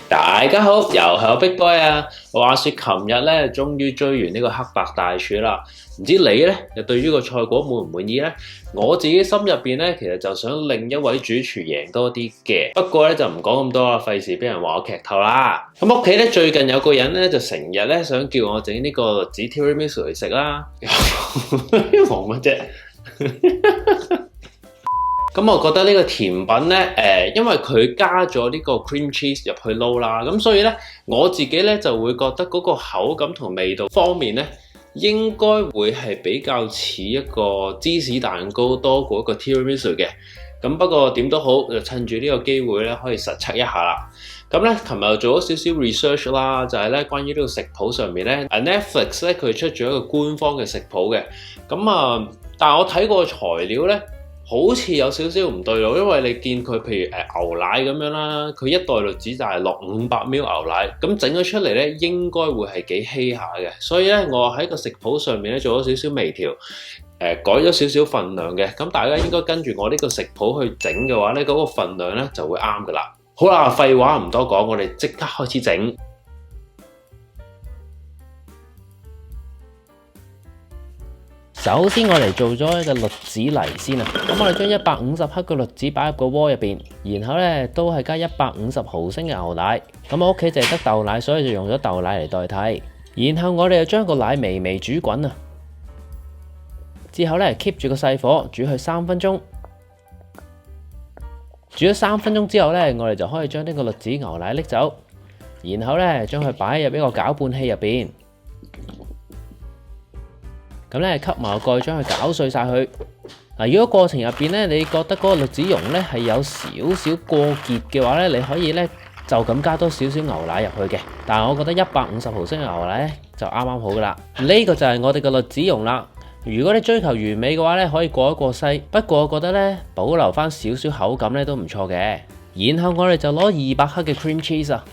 大家好，又係我 Big Boy 啊！話說琴日咧，終於追完呢個黑白大廚啦。唔知你咧又對於個賽果滿唔滿意咧？我自己心入邊咧，其實就想另一位主廚贏多啲嘅。不過咧就唔講咁多啦，費事俾人話我劇透啦。咁屋企咧最近有個人咧就成日咧想叫我整呢個栗子 tiramisu 嚟食啦，冇乜啫。咁我覺得呢個甜品咧，因為佢加咗呢個 cream cheese 入去撈啦，咁所以咧我自己咧就會覺得嗰個口感同味道方面咧，應該會係比較似一個芝士蛋糕多過一個 tiramisu 嘅。咁不過點都好，就趁住呢個機會咧，可以實測一下啦。咁咧，琴日又做咗少少 research 啦，就係咧關於呢個食譜上面咧，Netflix 咧佢出咗一個官方嘅食譜嘅。咁但係我睇過材料咧，好似有少少唔對路，因為你見佢譬如牛奶咁樣啦，佢一袋栗子就係落500ml 牛奶，咁整咗出嚟咧應該會係幾稀下嘅，所以咧我喺個食譜上面咧做咗少少微調，改咗少少份量嘅，咁大家應該跟住我呢個食譜去整嘅話咧，嗰個份量咧就會啱噶啦。好啦，廢話唔多講，我哋即刻開始整。首先我哋做咗一個栗子泥先啊，咁我哋將150克嘅栗子擺入個鍋入邊，然後咧都係加150毫升嘅牛奶。咁我屋企淨係得豆奶，所以就用咗豆奶嚟代替。然後我哋就將個奶微微煮滾啊，之後咧 keep 住個細火煮去3分鐘。煮咗3分鐘之後咧，我哋就可以將呢個栗子牛奶拎走，然後咧將佢擺入一個攪拌器入邊。咁咧，吸埋個蓋，將佢攪碎晒佢。嗱，如果過程入邊咧，你覺得嗰個栗子蓉咧係有少少過結嘅話咧，你可以咧就咁加多少少牛奶入去嘅。但係我覺得150毫升嘅牛奶咧就啱啱好噶啦。呢個就係我哋嘅栗子蓉啦。如果你追求完美嘅話咧，可以過一過篩。不過我覺得咧，保留翻少少口感咧都唔錯嘅。然後我哋就攞200克嘅 cream cheese 啊，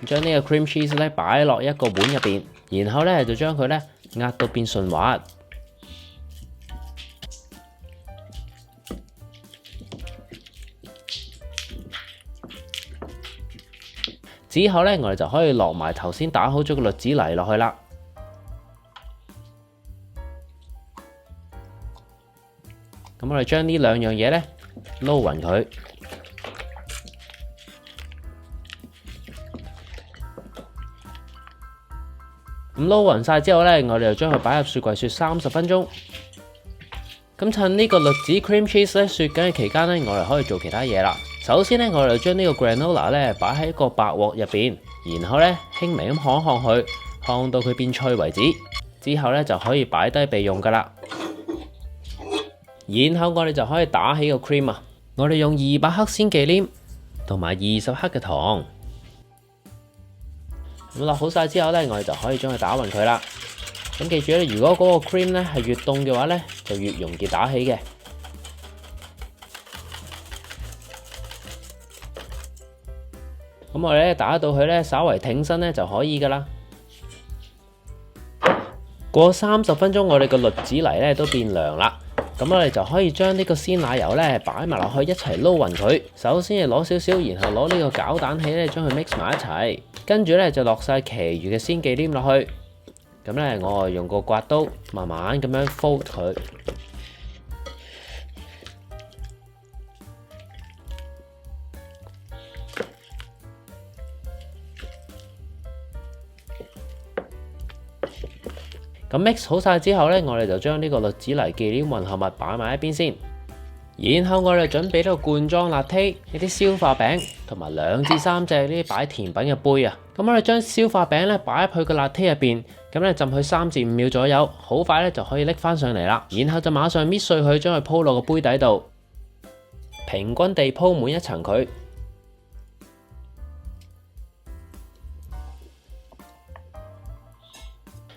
將呢個 cream cheese 咧擺落一個碗入邊，然後咧就將佢咧壓到變順滑，之後咧我哋就可以落埋頭先打好咗個栗子泥落去啦。咁我哋將呢兩樣嘢咧撈勻佢。咁撈勻晒之後咧，我哋就將佢擺入雪櫃雪30分鐘。咁趁呢個栗子 cream cheese 咧雪緊嘅期間咧，我哋可以做其他嘢啦。首先咧，我哋就將呢個 granola 咧擺喺一個白鑊入邊，然後咧輕微咁烘一烘佢，烘到佢變脆為止。之後咧就可以擺低備用噶啦。然後我哋就可以打起個 cream 啊。我哋用200克鮮忌廉同埋20克嘅糖。咁落好晒之後咧，我哋就可以將佢打勻佢啦。咁記住咧，如果嗰個 cream 咧係越凍嘅話咧，就越容易打起嘅。咁我哋咧打到佢咧稍為挺身咧就可以噶啦。過30分鐘，我哋個栗子泥咧都變涼啦。咁我哋就可以將呢個鮮奶油咧擺埋落去一齊撈勻佢。首先係攞少少，然後攞呢個攪蛋器咧將佢 mix 埋一齊。跟住咧就落晒其餘嘅鮮忌廉落去。咁咧我用個刮刀慢慢咁樣 fold 佢。咁 mix 好晒之後咧，我哋就將呢個栗子泥忌廉混合物擺埋一邊先。然後我哋準備呢個罐裝辣梯、一啲消化餅同埋2至3隻呢啲擺甜品嘅杯啊。咁我哋將消化餅咧擺入去個辣梯入邊，咁咧浸佢3至5秒左右，好快咧就可以拎翻上嚟啦。然後就馬上搣碎佢，將佢鋪落個杯底度，平均地鋪滿一層佢。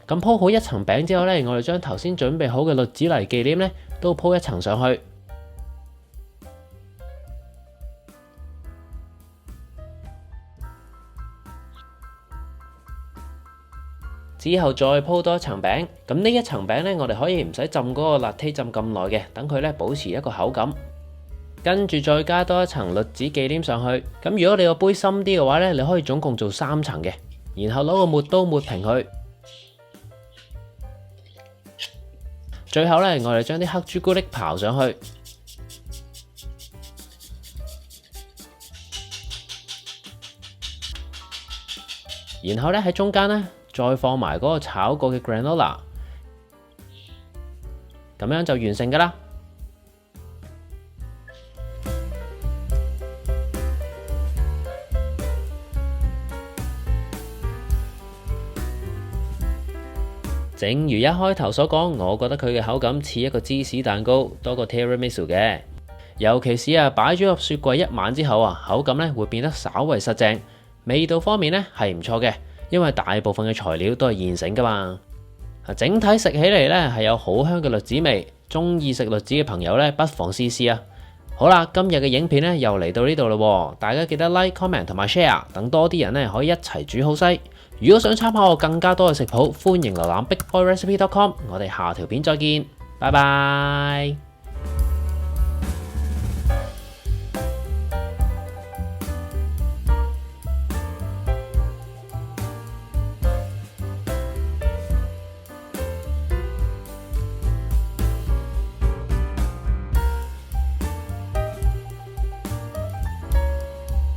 咁鋪好一層餅之後咧，我哋將頭先準備好嘅栗子泥忌廉咧都鋪一層上去。之後再鋪多一層餅，咁呢一層餅咧，我哋可以唔使浸嗰個辣梯浸咁耐嘅，等佢咧保持一個口感。跟住再加多一層栗子忌廉上去。咁如果你個杯深啲嘅話呢，你可以總共做3層嘅，然後攞個抹刀抹平佢。最後呢，我哋將啲黑朱古力刨上去，然後呢，喺中間呢，再放埋嗰個炒過嘅 granola， 咁樣就完成㗎啦。正如一開頭所講，我覺得佢嘅口感似一個芝士蛋糕多過 tiramisu 嘅，尤其是擺咗入雪櫃1晚之後口感咧會變得稍為實淨，味道方面咧係唔錯嘅，因為大部分嘅材料都係現成噶嘛。整體食起嚟咧係有好香嘅栗子味，中意食栗子嘅朋友咧不妨試試啊！好啦，今日嘅影片咧又嚟到呢度啦，大家記得 like、comment 同埋 share， 等多啲人咧可以一齊煮好西。如果想參考我更加多嘅食譜，歡迎瀏覽bigboyrecipe.com。我哋下條片再見，拜拜。